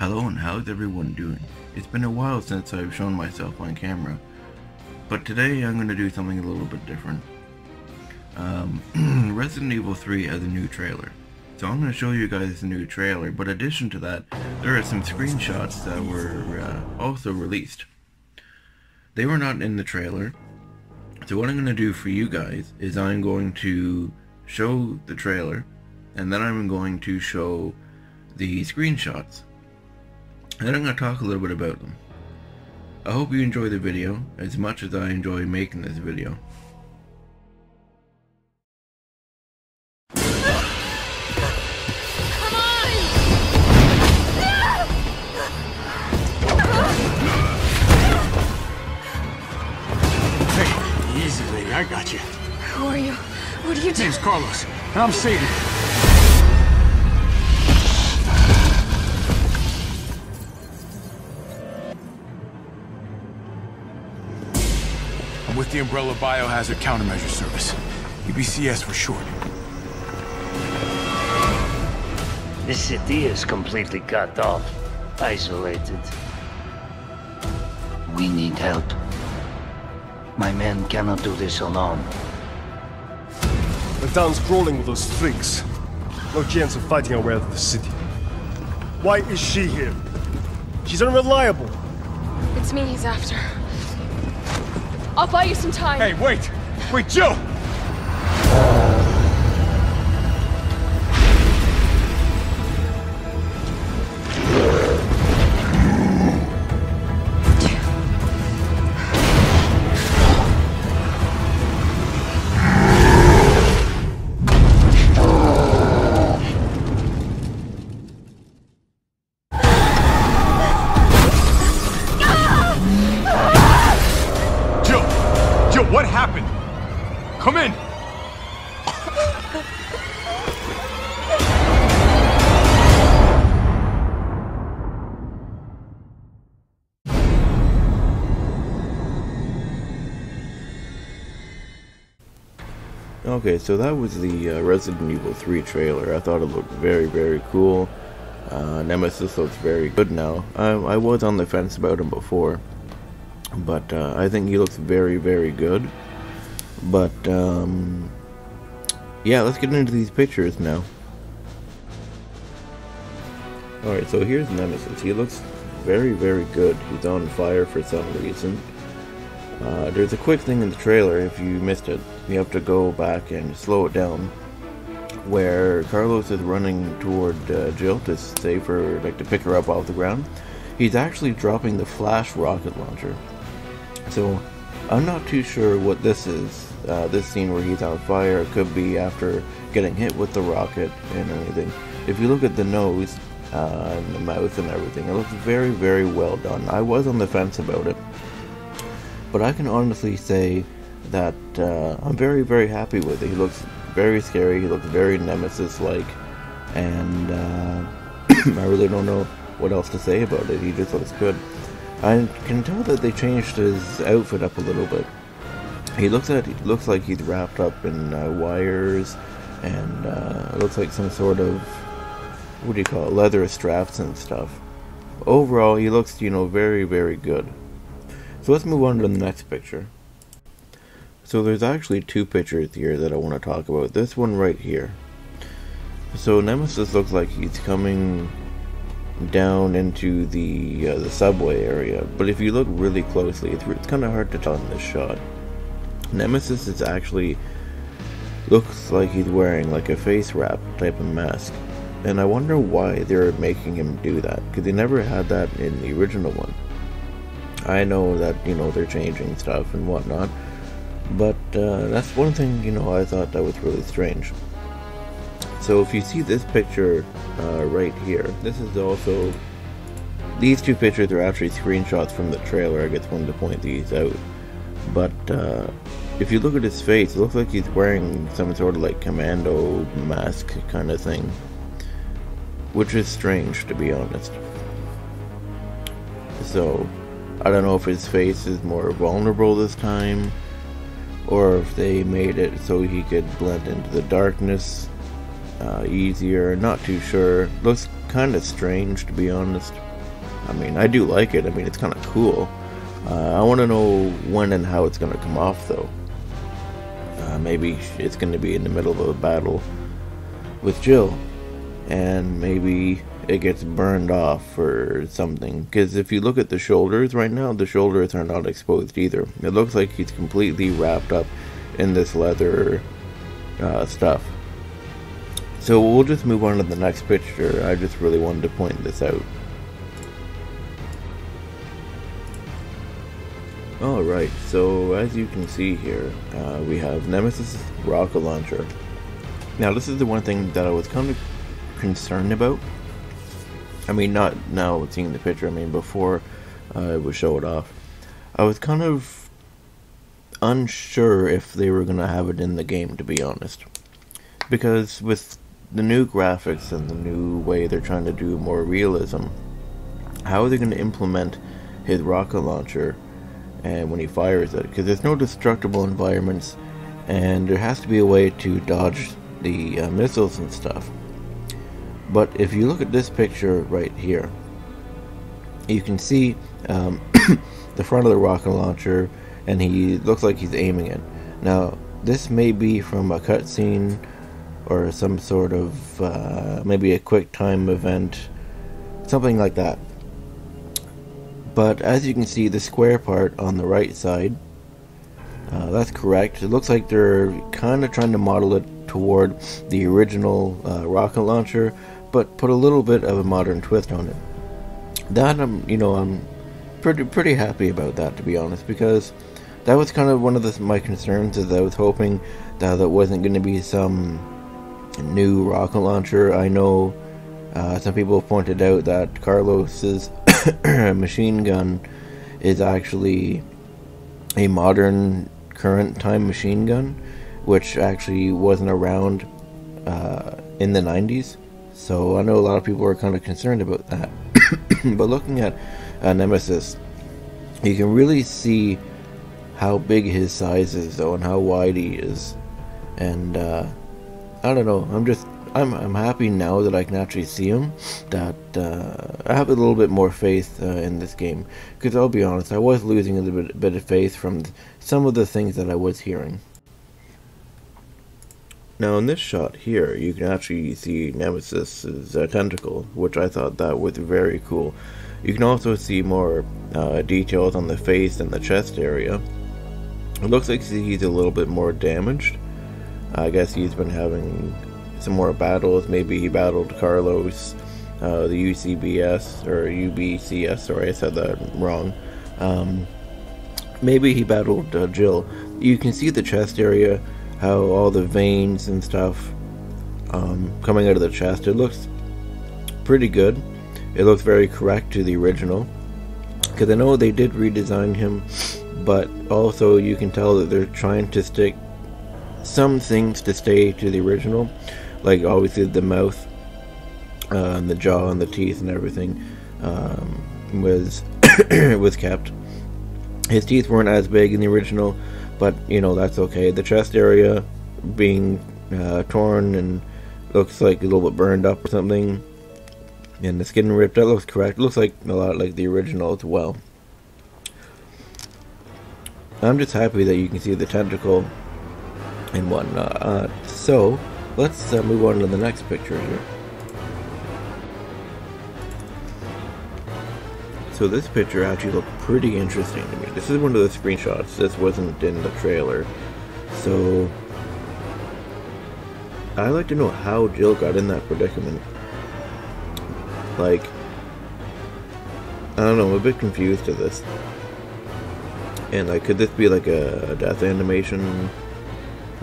Hello and how's everyone doing? It's been a while since I've shown myself on camera, but today I'm going to do something a little bit different. Resident Evil 3 has a new trailer, so I'm going to show you guys the new trailer, but in addition to that, there are some screenshots that were also released. They were not in the trailer, so what I'm going to do for you guys is I'm going to show the trailer, and then I'm going to show the screenshots. And then I'm going to talk a little bit about them. I hope you enjoy the video as much as I enjoy making this video. Come on! Hey, easy lady, I got you. Who are you? What are you doing? Name's Carlos, and I'm Satan. I'm with the Umbrella Biohazard Countermeasure Service, UBCS for short. This city is completely cut off, isolated. We need help. My men cannot do this alone. The town's crawling with those freaks. No chance of fighting our way out of the city. Why is she here? She's unreliable. It's me he's after. I'll buy you some time. Hey, wait! Wait, Jill! What happened? Come in! Okay, so that was the Resident Evil 3 trailer. I thought it looked very, very cool. Nemesis looks very good now. I was on the fence about him before, but I think he looks very, very good. But yeah, let's get into these pictures now. Alright, so here's Nemesis. He looks very, very good. He's on fire for some reason. There's a quick thing in the trailer, if you missed it. You have to go back and slow it down, where Carlos is running toward Jill to save her, like to pick her up off the ground. He's actually dropping the flash rocket launcher. So I'm not too sure what this is. This scene where he's on fire, it could be after getting hit with the rocket and anything. If you look at the nose and the mouth and everything, it looks very, very well done. I was on the fence about it, but I can honestly say that I'm very, very happy with it. He looks very scary, he looks very Nemesis-like, and I really don't know what else to say about it. He just looks good. I can tell that they changed his outfit up a little bit. He looks like he's wrapped up in wires, and it looks like some sort of, what do you call it, leather straps and stuff. Overall, he looks, you know, very, very good. So let's move on to the next picture. So there's actually two pictures here that I want to talk about. This one right here. So Nemesis looks like he's coming down into the subway area, but if you look really closely, it's kind of hard to tell in this shot. Nemesis is actually looks like he's wearing like a face wrap type of mask, and I wonder why they're making him do that, because they never had that in the original one. I know that, you know, they're changing stuff and whatnot, but that's one thing, you know, I thought that was really strange. So if you see this picture right here, this is also, these two pictures are actually screenshots from the trailer. I just wanted to point these out. But if you look at his face, it looks like he's wearing some sort of like commando mask kind of thing, which is strange, to be honest. So I don't know if his face is more vulnerable this time, or if they made it so he could blend into the darkness easier. Not too sure. Looks kind of strange, to be honest. I mean, I do like it. I mean, it's kind of cool. I want to know when and how it's going to come off, though. Maybe it's going to be in the middle of a battle with Jill, and maybe it gets burned off or something. Because if you look at the shoulders right now, the shoulders are not exposed either. It looks like he's completely wrapped up in this leather stuff. So we'll just move on to the next picture. I just really wanted to point this out. Alright, so as you can see here, we have Nemesis rocket launcher. Now this is the one thing that I was kind of concerned about. I mean, not now seeing the picture, I mean before it was showed off. I was kind of unsure if they were going to have it in the game, to be honest. Because with the new graphics and the new way they're trying to do more realism, how are they going to implement his rocket launcher and when he fires it? Because there's no destructible environments, and there has to be a way to dodge the missiles and stuff. But if you look at this picture right here, you can see the front of the rocket launcher, and he looks like he's aiming it. Now this may be from a cutscene or some sort of maybe a quick time event, something like that. But as you can see, the square part on the right side, that's correct. It looks like they're kind of trying to model it toward the original rocket launcher, but put a little bit of a modern twist on it. That I'm pretty happy about that, to be honest, because that was kind of one of my concerns. Is I was hoping that it wasn't going to be some new rocket launcher. I know some people have pointed out that Carlos's machine gun is actually a modern current time machine gun, which actually wasn't around in the 90s. So I know a lot of people are kind of concerned about that. But looking at Nemesis, you can really see how big his size is, though, and how wide he is. And I don't know, I'm happy now that I can actually see him, that I have a little bit more faith in this game, because I'll be honest, I was losing a bit of faith from some of the things that I was hearing. Now in this shot here, you can actually see Nemesis's tentacle, which I thought that was very cool. You can also see more details on the face and the chest area. It looks like he's a little bit more damaged. I guess he's been having some more battles. Maybe he battled Carlos, the UCBS, or UBCS, sorry, I said that wrong. Maybe he battled Jill. You can see the chest area, how all the veins and stuff coming out of the chest. It looks pretty good. It looks very correct to the original, because I know they did redesign him, but also you can tell that they're trying to stick some things to stay to the original, like obviously the mouth, and the jaw and the teeth and everything was was kept. His teeth weren't as big in the original, but you know, that's okay. The chest area being torn and looks like a little bit burned up or something, and the skin ripped, that looks correct. It looks like a lot like the original as well. I'm just happy that you can see the tentacle and whatnot. So let's move on to the next picture here. So this picture actually looked pretty interesting to me. This is one of the screenshots. This wasn't in the trailer. So I'd like to know how Jill got in that predicament. Like, I don't know, I'm a bit confused to this. And like, could this be like a death animation?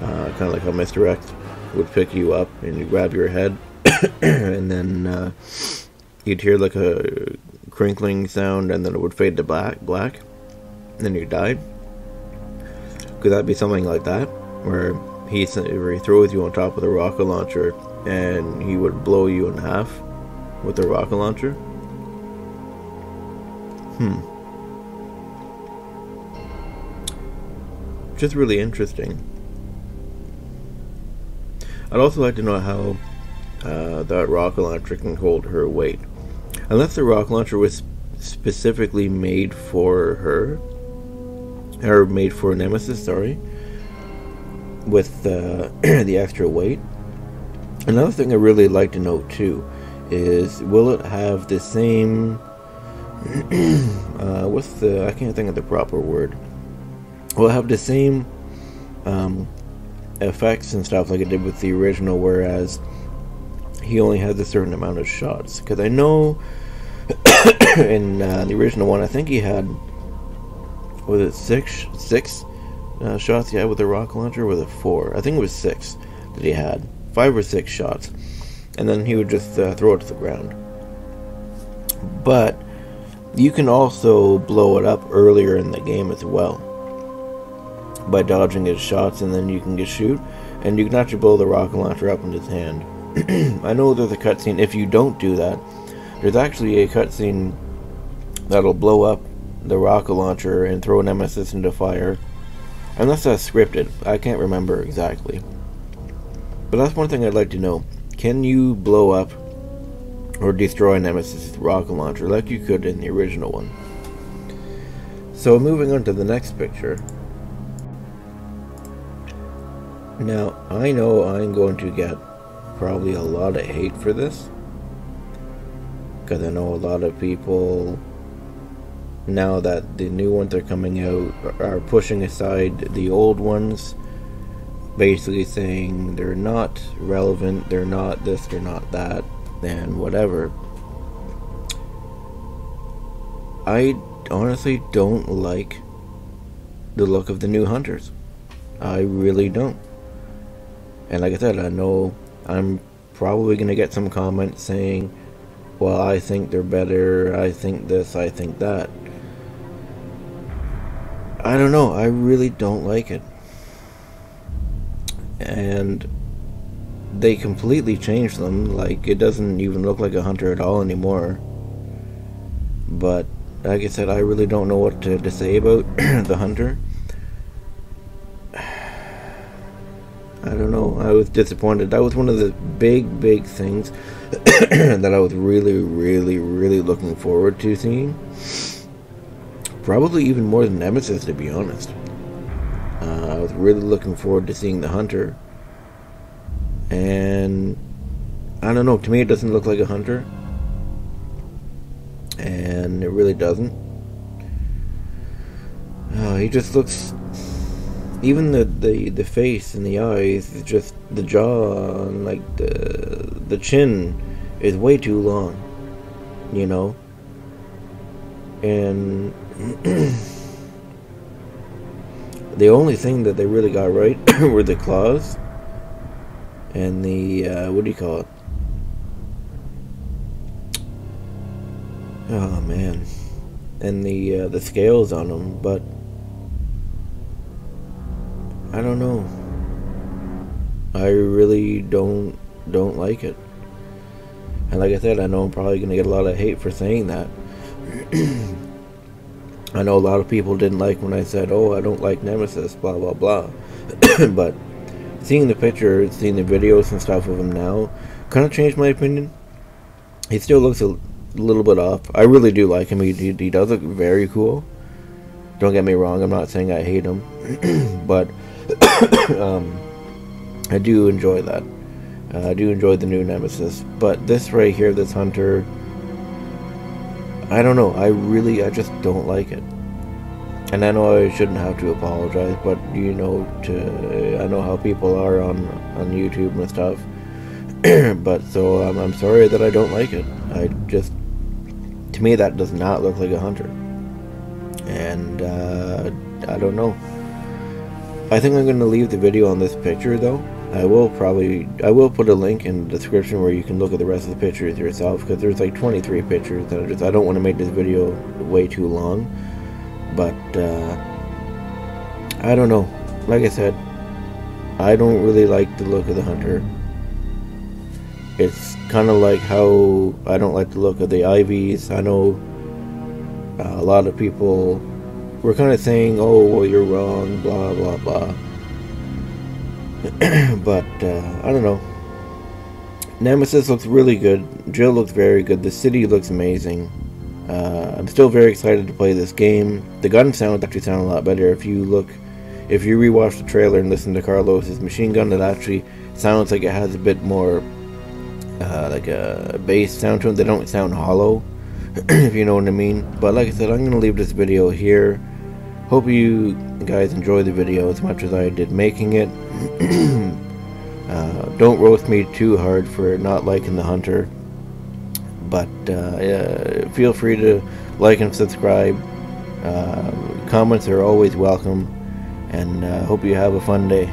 Kind of like how Mr. X would pick you up and you grab your head and then you'd hear like a crinkling sound and then it would fade to black and then you died. Could that be something like that, where he throws you on top of the rocket launcher and he would blow you in half with the rocket launcher? Just really interesting. I'd also like to know how that rocket launcher can hold her weight. Unless the rocket launcher was specifically made for her, or made for Nemesis, sorry, with the extra weight. Another thing I really like to note too is, will it have the same I can't think of the proper word. Will it have the same effects and stuff like it did with the original, whereas he only has a certain amount of shots? Because I know in the original one, I think he had, was it six shots he had with the rocket launcher, or was it 4? I think it was 6 that he had. 5 or 6 shots, and then he would just throw it to the ground. But you can also blow it up earlier in the game as well by dodging his shots, and then you can just shoot, and you can actually blow the rocket launcher up in his hand. I know there's a cutscene, if you don't do that, there's actually a cutscene that'll blow up the rocket launcher and throw Nemesis into fire, unless that's scripted. I can't remember exactly. But that's one thing I'd like to know. Can you blow up or destroy Nemesis' rocket launcher like you could in the original one? So moving on to the next picture. Now, I know I'm going to get probably a lot of hate for this, because I know a lot of people, now that the new ones are coming out, are pushing aside the old ones, basically saying they're not relevant, they're not this, they're not that, and whatever. I honestly don't like the look of the new hunters. I really don't. And like I said, I know I'm probably going to get some comments saying, well, I think they're better, I think this, I think that. I don't know, I really don't like it. And they completely changed them. Like, it doesn't even look like a hunter at all anymore. But like I said, I really don't know what to say about the hunter. I don't know, I was disappointed. That was one of the big things that I was really looking forward to seeing. Probably even more than Nemesis, to be honest. I was really looking forward to seeing the hunter, and I don't know, to me it doesn't look like a hunter, and it really doesn't. He just looks, even the face and the eyes, just the jaw and like the chin is way too long, you know, and the only thing that they really got right were the claws and the, what do you call it? Oh man. And the scales on them, but I don't know. I really don't like it. And like I said, I know I'm probably going to get a lot of hate for saying that. I know a lot of people didn't like when I said, oh, I don't like Nemesis, blah, blah, blah. But seeing the pictures, seeing the videos and stuff of him now, kind of changed my opinion. He still looks a little bit off. I really do like him. He does look very cool. Don't get me wrong, I'm not saying I hate him. But I do enjoy that. I do enjoy the new Nemesis. But this right here, this hunter, I don't know, I just don't like it. And I know I shouldn't have to apologize, but you know, I know how people are on YouTube and stuff. But so I'm sorry that I don't like it. To me that does not look like a hunter. And I don't know. I think I'm going to leave the video on this picture though. I will put a link in the description where you can look at the rest of the pictures yourself, because there's like 23 pictures, and I don't want to make this video way too long. But I don't know. Like I said, I don't really like the look of the hunter. It's kind of like how I don't like the look of the IVs. I know a lot of people were kind of saying, oh, well, you're wrong, blah blah blah. But I don't know. Nemesis looks really good. Jill looks very good. The city looks amazing. I'm still very excited to play this game. The gun sounds actually sound a lot better. If you rewatch the trailer and listen to Carlos's machine gun, it actually sounds like it has a bit more like a bass sound to it. They don't sound hollow, if you know what I mean. But like I said, I'm going to leave this video here. Hope you guys enjoy the video as much as I did making it. Don't roast me too hard for not liking the Hunter. But feel free to like and subscribe. Comments are always welcome. And hope you have a fun day.